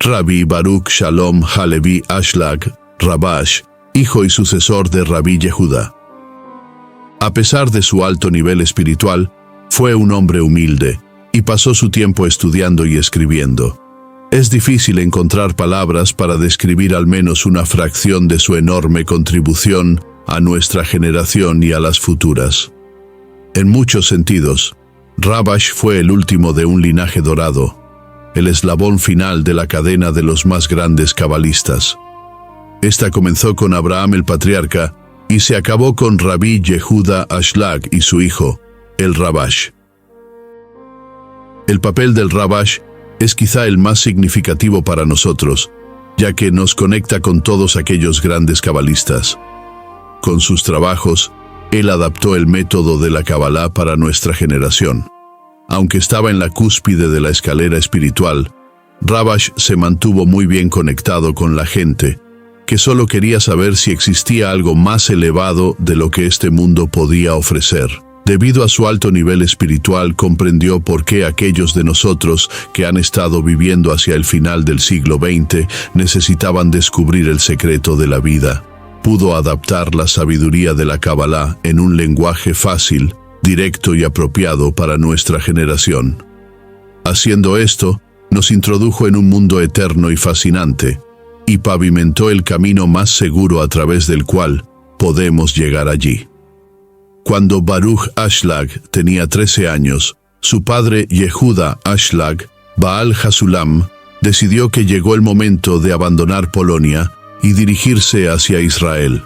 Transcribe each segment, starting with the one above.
Rabbi Baruch Shalom Halevi Ashlag, Rabash, hijo y sucesor de Rabbi Yehuda. A pesar de su alto nivel espiritual, fue un hombre humilde y pasó su tiempo estudiando y escribiendo. Es difícil encontrar palabras para describir al menos una fracción de su enorme contribución a nuestra generación y a las futuras. En muchos sentidos, Rabash fue el último de un linaje dorado, el eslabón final de la cadena de los más grandes cabalistas. Esta comenzó con Abraham el patriarca y se acabó con Rabbi Yehuda Ashlag y su hijo, el Rabash. El papel del Rabash es quizá el más significativo para nosotros, ya que nos conecta con todos aquellos grandes cabalistas. Con sus trabajos, él adaptó el método de la Kabbalah para nuestra generación. Aunque estaba en la cúspide de la escalera espiritual, Rabash se mantuvo muy bien conectado con la gente, que solo quería saber si existía algo más elevado de lo que este mundo podía ofrecer. Debido a su alto nivel espiritual, comprendió por qué aquellos de nosotros que han estado viviendo hacia el final del siglo XX necesitaban descubrir el secreto de la vida. Pudo adaptar la sabiduría de la Kabbalah en un lenguaje fácil, directo y apropiado para nuestra generación. Haciendo esto, nos introdujo en un mundo eterno y fascinante, y pavimentó el camino más seguro a través del cual podemos llegar allí. Cuando Baruch Ashlag tenía 13 años, su padre Yehuda Ashlag, Baal Hasulam, decidió que llegó el momento de abandonar Polonia y dirigirse hacia Israel.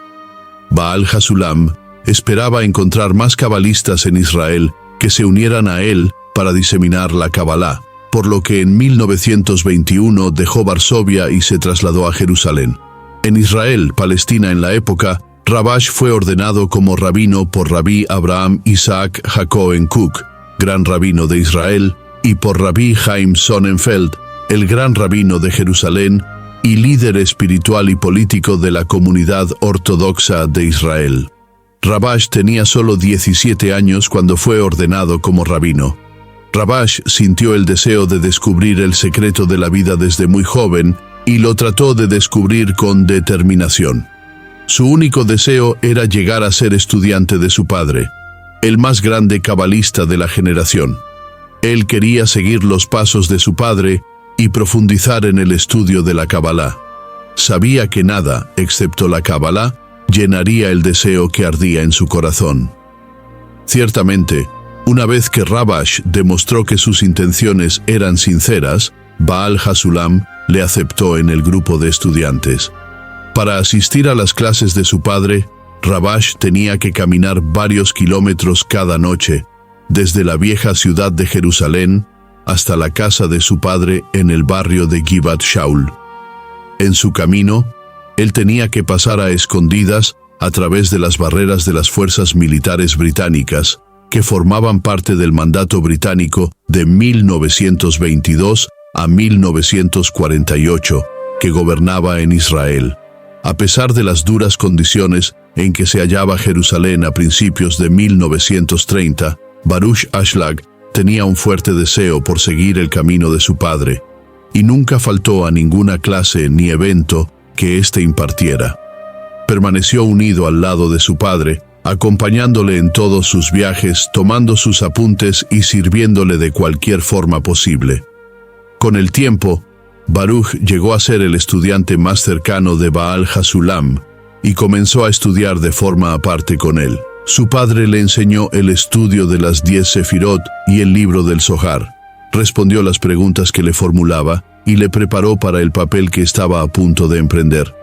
Baal Hasulam esperaba encontrar más cabalistas en Israel que se unieran a él para diseminar la Kabbalah, por lo que en 1921 dejó Varsovia y se trasladó a Jerusalén. En Israel, Palestina en la época, Rabash fue ordenado como rabino por Rabbi Abraham Isaac Jacob Kook, gran rabino de Israel, y por Rabbi Chaim Sonnenfeld, el gran rabino de Jerusalén y líder espiritual y político de la comunidad ortodoxa de Israel. Rabash tenía solo 17 años cuando fue ordenado como rabino. Rabash sintió el deseo de descubrir el secreto de la vida desde muy joven y lo trató de descubrir con determinación. Su único deseo era llegar a ser estudiante de su padre, el más grande cabalista de la generación. Él quería seguir los pasos de su padre y profundizar en el estudio de la Kabbalah. Sabía que nada, excepto la Kabbalah, llenaría el deseo que ardía en su corazón. Ciertamente, una vez que Rabash demostró que sus intenciones eran sinceras, Baal Hasulam le aceptó en el grupo de estudiantes. Para asistir a las clases de su padre, Rabash tenía que caminar varios kilómetros cada noche, desde la vieja ciudad de Jerusalén hasta la casa de su padre en el barrio de Givat Shaul. En su camino, él tenía que pasar a escondidas a través de las barreras de las fuerzas militares británicas, que formaban parte del mandato británico de 1922 a 1948, que gobernaba en Israel. A pesar de las duras condiciones en que se hallaba Jerusalén a principios de 1930, Baruch Ashlag tenía un fuerte deseo por seguir el camino de su padre, y nunca faltó a ninguna clase ni evento que éste impartiera. Permaneció unido al lado de su padre, acompañándole en todos sus viajes, tomando sus apuntes y sirviéndole de cualquier forma posible. Con el tiempo, Baruch llegó a ser el estudiante más cercano de Baal Hasulam y comenzó a estudiar de forma aparte con él. Su padre le enseñó el estudio de las 10 Sefirot y el libro del Zohar. Respondió las preguntas que le formulaba y le preparó para el papel que estaba a punto de emprender: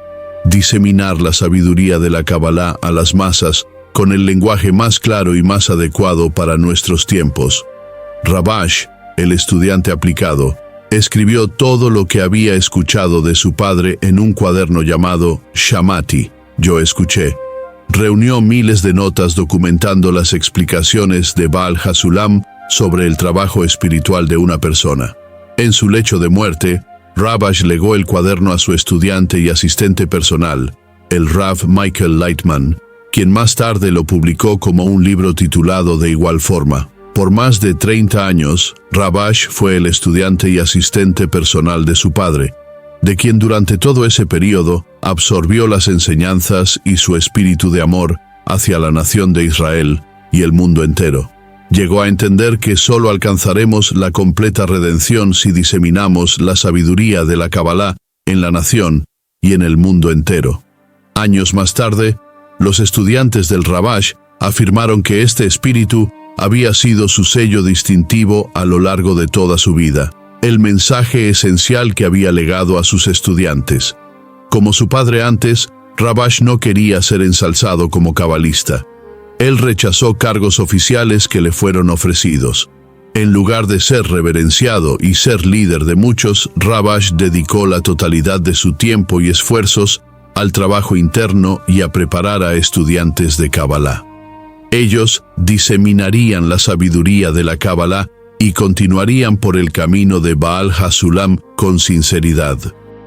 diseminar la sabiduría de la Kabbalah a las masas con el lenguaje más claro y más adecuado para nuestros tiempos. Rabash, el estudiante aplicado, escribió todo lo que había escuchado de su padre en un cuaderno llamado Shamati, yo escuché. Reunió miles de notas documentando las explicaciones de Baal Hasulam sobre el trabajo espiritual de una persona. En su lecho de muerte, Rabash legó el cuaderno a su estudiante y asistente personal, el Rav Michael Lightman, quien más tarde lo publicó como un libro titulado de igual forma. Por más de 30 años, Rabash fue el estudiante y asistente personal de su padre, de quien durante todo ese período absorbió las enseñanzas y su espíritu de amor hacia la nación de Israel y el mundo entero. Llegó a entender que solo alcanzaremos la completa redención si diseminamos la sabiduría de la Kabbalah en la nación y en el mundo entero. Años más tarde, los estudiantes del Rabash afirmaron que este espíritu había sido su sello distintivo a lo largo de toda su vida, el mensaje esencial que había legado a sus estudiantes. Como su padre antes, Rabash no quería ser ensalzado como cabalista. Él rechazó cargos oficiales que le fueron ofrecidos. En lugar de ser reverenciado y ser líder de muchos, Rabash dedicó la totalidad de su tiempo y esfuerzos al trabajo interno y a preparar a estudiantes de Kabbalah. Ellos diseminarían la sabiduría de la Kabbalah y continuarían por el camino de Baal HaSulam con sinceridad.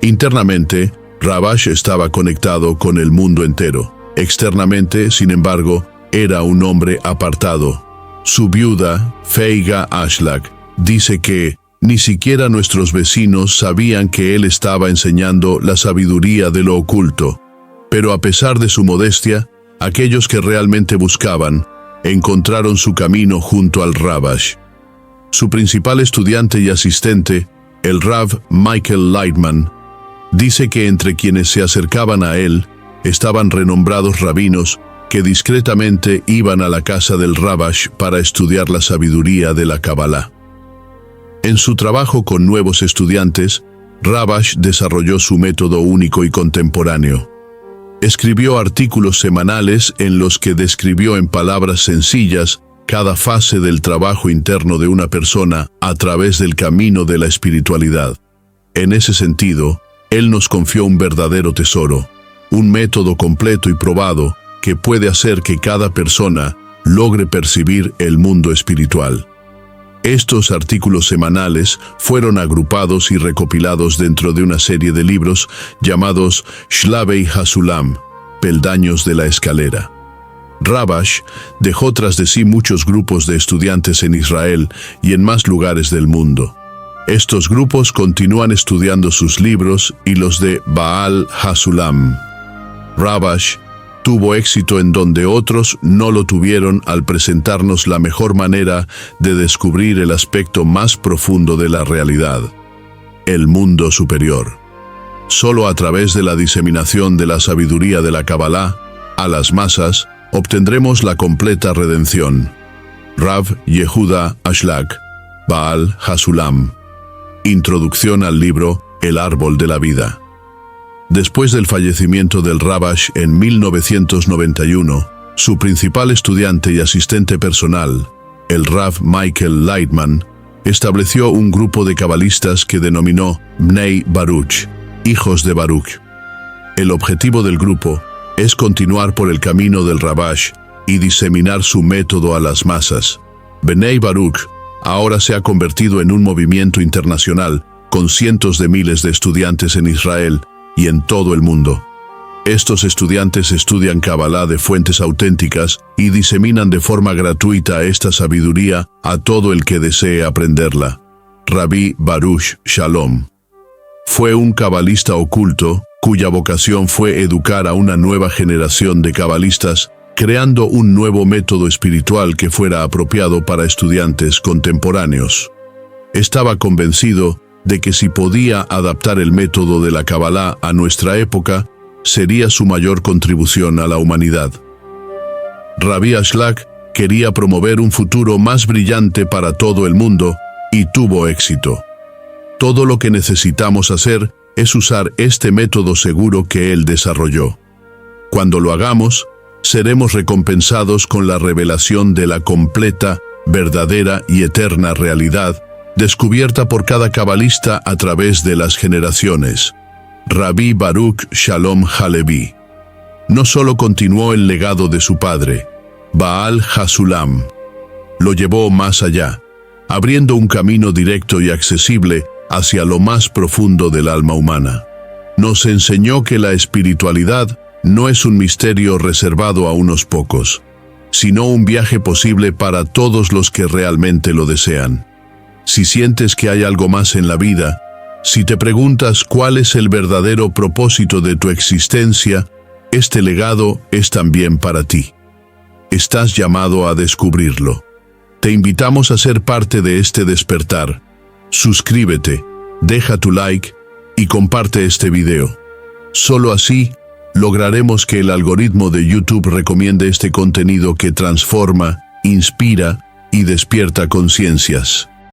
Internamente, Rabash estaba conectado con el mundo entero. Externamente, sin embargo, era un hombre apartado. Su viuda, Feiga Ashlag, dice que ni siquiera nuestros vecinos sabían que él estaba enseñando la sabiduría de lo oculto. Pero a pesar de su modestia, aquellos que realmente buscaban, encontraron su camino junto al Rabash. Su principal estudiante y asistente, el Rav Michael Lightman, dice que entre quienes se acercaban a él estaban renombrados rabinos que discretamente iban a la casa del Rabash para estudiar la sabiduría de la Kabbalah. En su trabajo con nuevos estudiantes, Rabash desarrolló su método único y contemporáneo. Escribió artículos semanales en los que describió en palabras sencillas cada fase del trabajo interno de una persona a través del camino de la espiritualidad. En ese sentido, él nos confió un verdadero tesoro, un método completo y probado que puede hacer que cada persona logre percibir el mundo espiritual. Estos artículos semanales fueron agrupados y recopilados dentro de una serie de libros llamados Shlavei HaSulam, peldaños de la escalera. Rabash dejó tras de sí muchos grupos de estudiantes en Israel y en más lugares del mundo. Estos grupos continúan estudiando sus libros y los de Baal HaSulam. Rabash tuvo éxito en donde otros no lo tuvieron al presentarnos la mejor manera de descubrir el aspecto más profundo de la realidad, el mundo superior. Solo a través de la diseminación de la sabiduría de la Kabbalah a las masas obtendremos la completa redención. Rav Yehuda Ashlag, Baal HaSulam. Introducción al libro El árbol de la vida. Después del fallecimiento del Rabash en 1991, su principal estudiante y asistente personal, el Rav Michael Lightman, estableció un grupo de cabalistas que denominó Bnei Baruch, hijos de Baruch. El objetivo del grupo es continuar por el camino del Rabash y diseminar su método a las masas. Bnei Baruch ahora se ha convertido en un movimiento internacional con cientos de miles de estudiantes en Israel y en todo el mundo. Estos estudiantes estudian Kabbalah de fuentes auténticas y diseminan de forma gratuita esta sabiduría a todo el que desee aprenderla. Rabbi Baruch Shalom fue un cabalista oculto cuya vocación fue educar a una nueva generación de cabalistas, creando un nuevo método espiritual que fuera apropiado para estudiantes contemporáneos. Estaba convencido de que si podía adaptar el método de la Kabbalah a nuestra época, sería su mayor contribución a la humanidad. Rabbi Ashlag quería promover un futuro más brillante para todo el mundo y tuvo éxito. Todo lo que necesitamos hacer es usar este método seguro que él desarrolló. Cuando lo hagamos, seremos recompensados con la revelación de la completa, verdadera y eterna realidad descubierta por cada cabalista a través de las generaciones. Rabbi Baruch Shalom Halevi no solo continuó el legado de su padre, Baal HaSulam, lo llevó más allá, abriendo un camino directo y accesible hacia lo más profundo del alma humana. Nos enseñó que la espiritualidad no es un misterio reservado a unos pocos, sino un viaje posible para todos los que realmente lo desean. Si sientes que hay algo más en la vida, Si te preguntas cuál es el verdadero propósito de tu existencia, este legado es también para ti. Estás llamado a descubrirlo. Te invitamos a ser parte de este despertar. Suscríbete, deja tu like y comparte este video. Solo así lograremos que el algoritmo de YouTube recomiende este contenido que transforma, inspira y despierta conciencias.